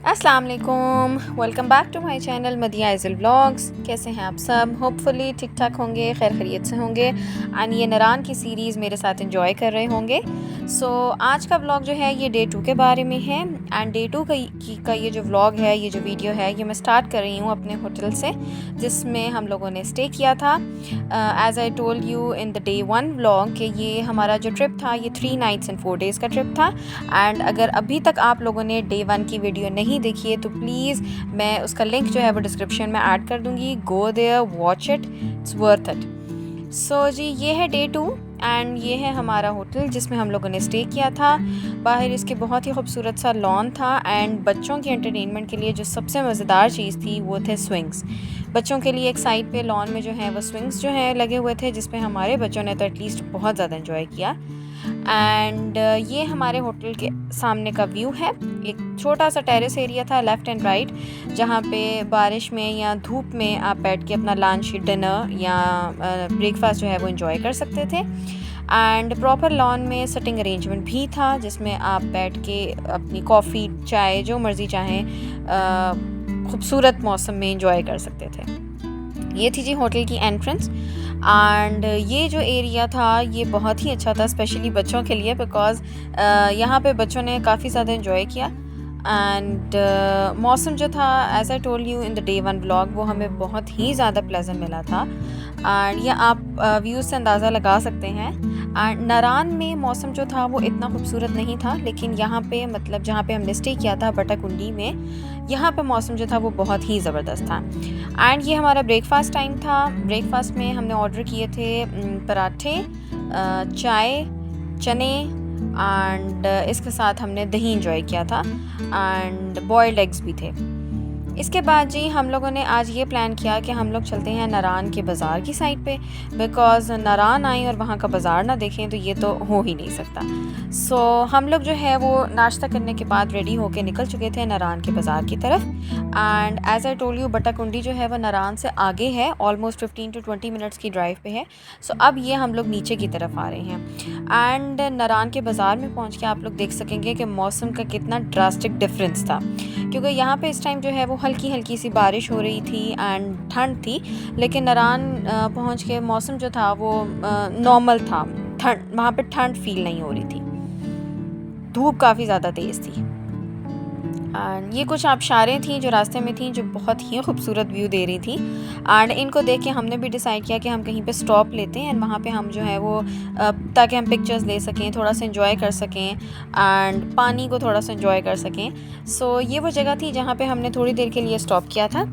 अस्सलाम वालेकुम, welcome back to my channel Madiya Izal vlogs. कैसे हैं आप सब? होपफुली ठीक ठाक होंगे, खैर खैरियत से होंगे एंड ये नारान की सीरीज़ मेरे साथ एंजॉय कर रहे होंगे। आज का व्लॉग जो है ये डे 2 के बारे में है एंड डे 2 का ये जो व्लॉग है, ये जो वीडियो है, ये मैं स्टार्ट कर रही हूँ अपने होटल से जिसमें हम लोगों ने स्टे किया था। As I told you in the day 1 vlog कि ये हमारा जो ट्रिप था ये 3 नाइट्स एंड 4 डेज़ का ट्रिप था। एंड अगर अभी तक आप लोगों ने डे 1 की वीडियो नहीं देखी है तो प्लीज़ मैं उसका लिंक जो है वो डिस्क्रिप्शन में ऐड कर दूँगी। Go there, watch it, it's worth it. जी ये है डे 2 एंड ये है हमारा होटल जिसमें हम लोगों ने स्टे किया था। बाहर इसके बहुत ही खूबसूरत सा लॉन था एंड बच्चों के एंटरटेनमेंट के लिए जो सबसे मज़ेदार चीज़ थी वो थे स्विंग्स। बच्चों के लिए एक साइड पे लॉन में जो है वो स्विंग्स जो है लगे हुए थे जिसमें हमारे बच्चों ने तो एटलीस्ट बहुत ज़्यादा एंजॉय किया। एंड ये हमारे होटल के सामने का व्यू है। एक छोटा सा टेरेस एरिया था लेफ़्ट एंड राइट जहाँ पे बारिश में या धूप में आप बैठ के अपना लंच, डिनर या ब्रेकफास्ट जो है वो एंजॉय कर सकते थे। एंड प्रॉपर लॉन में सिटिंग अरेंजमेंट भी था जिसमें आप बैठ के अपनी कॉफ़ी, चाय जो मर्ज़ी चाहें खूबसूरत मौसम में एंजॉय कर सकते थे। ये थी जी होटल की एंट्रेंस एंड ये जो एरिया था ये बहुत ही अच्छा था स्पेशली बच्चों के लिए बिकॉज़ यहाँ पे बच्चों ने काफ़ी ज़्यादा एंजॉय किया। एंड मौसम जो था as I told you in the day 1 vlog वो हमें बहुत ही ज़्यादा प्लेजेंट मिला था एंड ये आप व्यूज़ से अंदाज़ा लगा सकते हैं। एंड नारान में मौसम जो था वो इतना खूबसूरत नहीं था लेकिन यहाँ पे मतलब जहाँ पे हमने स्टे किया था बटाकुंडी में, यहाँ पे मौसम जो था वो बहुत ही ज़बरदस्त था। एंड ये हमारा ब्रेकफास्ट टाइम था। ब्रेकफास्ट में हमने ऑर्डर किए थे पराठे, चाय, चने एंड इसके साथ हमने दही इंजॉय किया था एंड बॉइल्ड एग्स भी थे। इसके बाद जी हम लोगों ने आज ये प्लान किया कि हम लोग चलते हैं नारान के बाज़ार की साइड पे बिकॉज़ नारान आए और वहाँ का बाज़ार ना देखें तो ये तो हो ही नहीं सकता। हम लोग जो है वो नाश्ता करने के बाद रेडी होके निकल चुके थे नारान के बाज़ार की तरफ। And as I told you Batakundi जो है वो नारान से आगे है, ऑलमोस्ट 15 to 20 मिनट्स की ड्राइव पे है। अब ये हम लोग नीचे की तरफ आ रहे हैं एंड नारान के बाज़ार में पहुँच के आप लोग देख सकेंगे कि मौसम का कितना ड्रास्टिक डिफरेंस था क्योंकि यहाँ पे इस टाइम जो है वो हल्की हल्की सी बारिश हो रही थी एंड ठंड थी लेकिन नारान पहुँच के मौसम जो था वो नॉर्मल था। ठंड वहाँ पे ठंड फील नहीं हो रही थी, धूप काफ़ी ज़्यादा तेज़ थी। एंड ये कुछ आबशारें थी जो रास्ते में थी जो बहुत ही खूबसूरत व्यू दे रही थी एंड इनको देख के हमने भी डिसाइड किया कि हम कहीं पे स्टॉप लेते हैं एंड वहाँ पे हम जो है वो ताकि हम पिक्चर्स ले सकें, थोड़ा सा एंजॉय कर सकें एंड पानी को थोड़ा सा एंजॉय कर सकें। ये वो जगह थी जहाँ पे हमने थोड़ी देर के लिए स्टॉप किया था।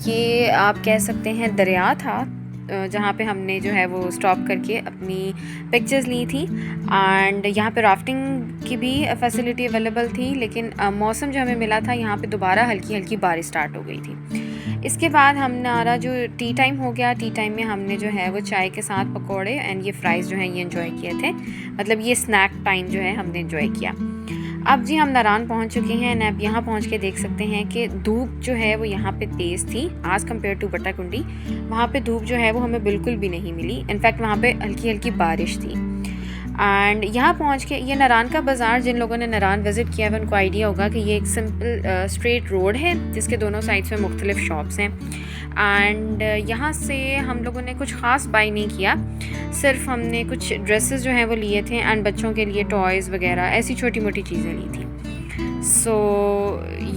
ये आप कह सकते हैं दरिया था जहाँ पे हमने जो है वो स्टॉप करके अपनी पिक्चर्स ली थी एंड यहाँ पे राफ्टिंग की भी फैसिलिटी अवेलेबल थी लेकिन मौसम जो हमें मिला था यहाँ पे दोबारा हल्की हल्की बारिश स्टार्ट हो गई थी। इसके बाद हमारा जो टी टाइम हो गया, टी टाइम में हमने जो है वो चाय के साथ पकौड़े एंड ये फ्राइज़ जो हैं ये एंजॉय किए थे। मतलब ये स्नैक टाइम जो है हमने एंजॉय किया। अब जी हम नारान पहुंच चुके हैं। अब यहाँ पहुंच के देख सकते हैं कि धूप जो है वो यहाँ पे तेज़ थी एज़ कम्पेयर टू बटाकुंडी। वहाँ पे धूप जो है वो हमें बिल्कुल भी नहीं मिली, इनफैक्ट वहाँ पे हल्की हल्की बारिश थी। एंड यहाँ पहुँच के ये नारान का बाज़ार, जिन लोगों ने नारान विज़िट किया है उनको आइडिया होगा कि ये एक सिंपल स्ट्रेट रोड है जिसके दोनों साइड्स में मुख्तलिफ शॉप्स हैं। एंड यहाँ से हम लोगों ने कुछ ख़ास बाई नहीं किया, सिर्फ हमने कुछ ड्रेसेस जो हैं वो लिए थे एंड बच्चों के लिए टॉयज़ वगैरह ऐसी छोटी मोटी चीज़ें ली थी।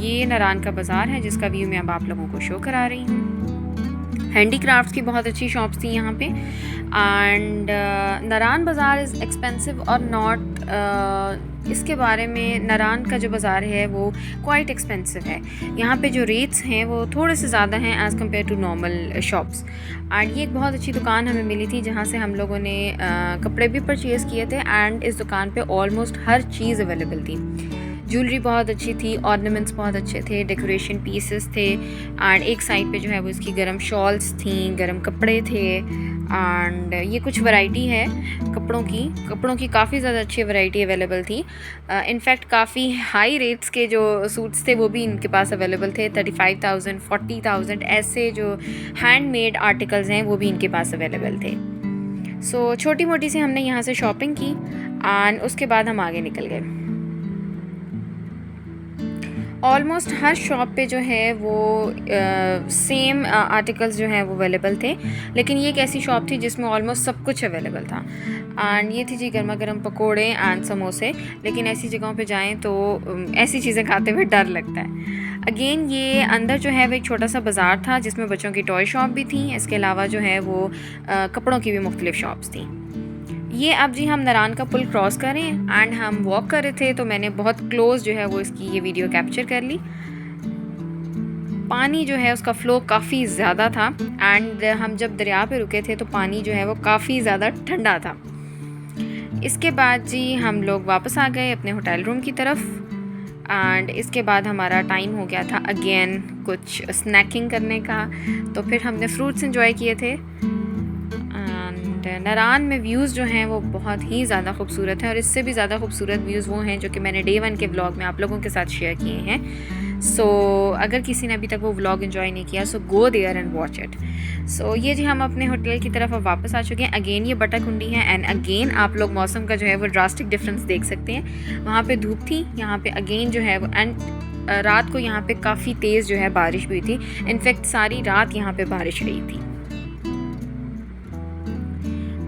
ये नारान का बाज़ार है जिसका व्यू मैं अब आप लोगों को शो करा रही हूँ। हैंडीक्राफ्ट्स की बहुत अच्छी शॉप्स थी यहाँ पे एंड नारान बाज़ार इज़ एक्सपेंसिव और नॉट। इसके बारे में नारान का जो बाज़ार है वो क्वाइट एक्सपेंसिव है। यहाँ पे जो रेट्स हैं वो थोड़े से ज़्यादा हैं as compare to normal shops. And ये एक बहुत अच्छी दुकान हमें मिली थी जहाँ से हम लोगों ने कपड़े भी परचेज़ किए थे एंड इस दुकान पे ऑलमोस्ट हर चीज़ अवेलेबल थी। ज्वेलरी बहुत अच्छी थी, ऑर्नामेंट्स बहुत अच्छे थे, डेकोरेशन पीसेस थे एंड एक साइड पे जो है वो इसकी गर्म शॉल्स थी, गर्म कपड़े थे एंड ये कुछ वैरायटी है कपड़ों की काफ़ी ज़्यादा अच्छी वैरायटी अवेलेबल थी। इनफैक्ट काफ़ी हाई रेट्स के जो सूट्स थे वो भी इनके पास अवेलेबल थे। 35,000 40,000 ऐसे जो हैंडमेड आर्टिकल्स हैं वो भी इनके पास अवेलेबल थे। छोटी मोटी सी हमने यहाँ से शॉपिंग की एंड उसके बाद हम आगे निकल गए। ऑलमोस्ट हर शॉप पे जो है वो सेम आर्टिकल्स जो हैं वो अवेलेबल थे, लेकिन ये एक ऐसी शॉप थी जिसमें ऑलमोस्ट सब कुछ अवेलेबल था। एंड ये थी जी गर्मा गर्म पकोड़े एंड समोसे। लेकिन ऐसी जगहों पे जाएं तो ऐसी चीज़ें खाते हुए डर लगता है। अगेन ये अंदर जो है वो एक छोटा सा बाज़ार था जिसमें बच्चों की टॉय शॉप भी थी। इसके अलावा जो है वो कपड़ों की भी मुख्तलिफ़ शॉप्स थी। ये अब जी हम नारान का पुल क्रॉस करें एंड हम वॉक कर रहे थे, तो मैंने बहुत क्लोज जो है वो इसकी ये वीडियो कैप्चर कर ली। पानी जो है उसका फ़्लो काफ़ी ज़्यादा था एंड हम जब दरिया पे रुके थे तो पानी जो है वो काफ़ी ज़्यादा ठंडा था। इसके बाद जी हम लोग वापस आ गए अपने होटल रूम की तरफ एंड इसके बाद हमारा टाइम हो गया था अगेन कुछ स्नैकिंग करने का। तो फिर हमने फ्रूट्स इंजॉय किए थे। नारान में व्यूज़ जो हैं वो बहुत ही ज़्यादा खूबसूरत हैं और इससे भी ज़्यादा खूबसूरत व्यूज़ वो हैं जो कि मैंने डे 1 के व्लॉग में आप लोगों के साथ शेयर किए हैं। सो अगर किसी ने अभी तक वो व्लॉग एंजॉय नहीं किया so go there and watch it. So ये जी हम अपने होटल की तरफ अब वापस आ चुके हैं। अगेन ये बटाकुंडी है एंड अगेन आप लोग मौसम का जो है वो ड्रास्टिक डिफरेंस देख सकते हैं। वहाँ पे धूप थी, यहाँ पे अगेन जो है वो एंड रात को यहाँ पे काफ़ी तेज़ जो है बारिश भी हुई थी। इनफैक्ट सारी रात यहाँ पे बारिश रही थी।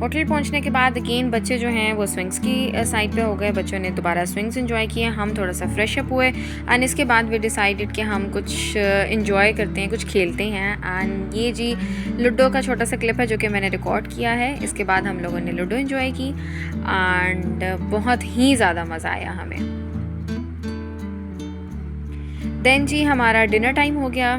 होटल पहुंचने के बाद अगेन बच्चे जो हैं वो स्विंग्स की साइड पे हो गए। बच्चों ने दोबारा स्विंग्स एंजॉय किए, हम थोड़ा सा फ्रेश अप हुए एंड इसके बाद वी डिसाइडेड कि हम कुछ एंजॉय करते हैं, कुछ खेलते हैं। एंड ये जी लूडो का छोटा सा क्लिप है जो कि मैंने रिकॉर्ड किया है। इसके बाद हम लोगों ने लूडो एंजॉय की एंड बहुत ही ज़्यादा मज़ा आया हमें। देन जी हमारा डिनर टाइम हो गया।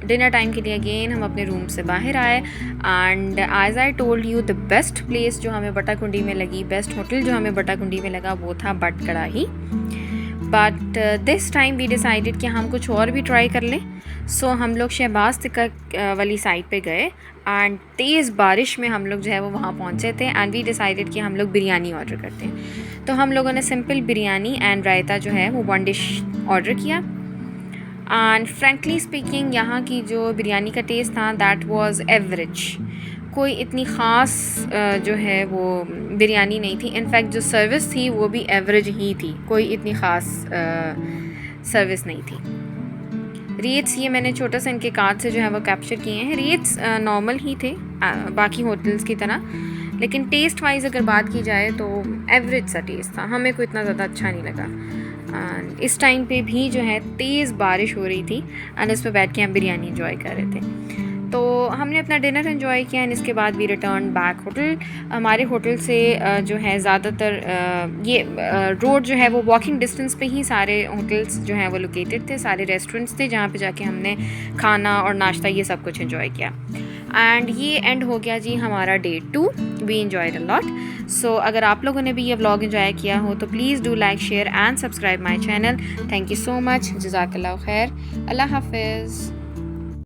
डिनर टाइम के लिए अगेन हम अपने रूम से बाहर आए and as I told you the best place जो हमें बटाकुंडी में लगी, बेस्ट होटल जो हमें बटाकुंडी में लगा वो था बट कड़ाही। But this time we decided कि हम कुछ और भी ट्राई कर लें। सो हम लोग शहबाज तिक्का वाली साइड पे गए एंड तेज़ बारिश में हम लोग जो है वो वहाँ पहुँचे थे एंड वी डिसाइडेड कि हम लोग बिरयानी ऑर्डर करते हैं। तो हम लोगों ने सिंपल बिरयानी एंड रायता जो है वो 1 डिश ऑर्डर किया। एंड फ्रेंकली स्पीकिंग यहाँ की जो बिरयानी का टेस्ट था दैट वाज एवरेज। कोई इतनी ख़ास जो है वो बिरयानी नहीं थी। इनफैक्ट जो सर्विस थी वो भी एवरेज ही थी, कोई इतनी ख़ास सर्विस नहीं थी। रेट्स ये मैंने छोटा सा इनके कार्ड से जो है वो कैप्चर किए हैं। रेट्स नॉर्मल ही थे बाकी होटल्स की तरह, लेकिन टेस्ट वाइज अगर बात की जाए तो एवरेज सा टेस्ट था, हमें कोई इतना ज़्यादा अच्छा नहीं लगा। एंड इस टाइम पे भी जो है तेज़ बारिश हो रही थी एंड इस पर बैठ के हम बिरयानी एंजॉय कर रहे थे। तो हमने अपना डिनर एंजॉय किया एंड इसके बाद वी रिटर्न बैक होटल। हमारे होटल से जो है ज़्यादातर ये रोड जो है वो वॉकिंग डिस्टेंस पे ही सारे होटल्स जो हैं वो लोकेटेड थे, सारे रेस्टोरेंट्स थे जहाँ पे जाके हमने खाना और नाश्ता ये सब कुछ एंजॉय किया। एंड ये एंड हो गया जी हमारा day 2। We enjoyed a lot. So अगर आप लोगों ने भी ये व्लॉग एंजॉय किया हो तो please do like, share and subscribe my channel. Thank you so much. जज़ाकल्लाह खैर। अल्लाह हाफिज़।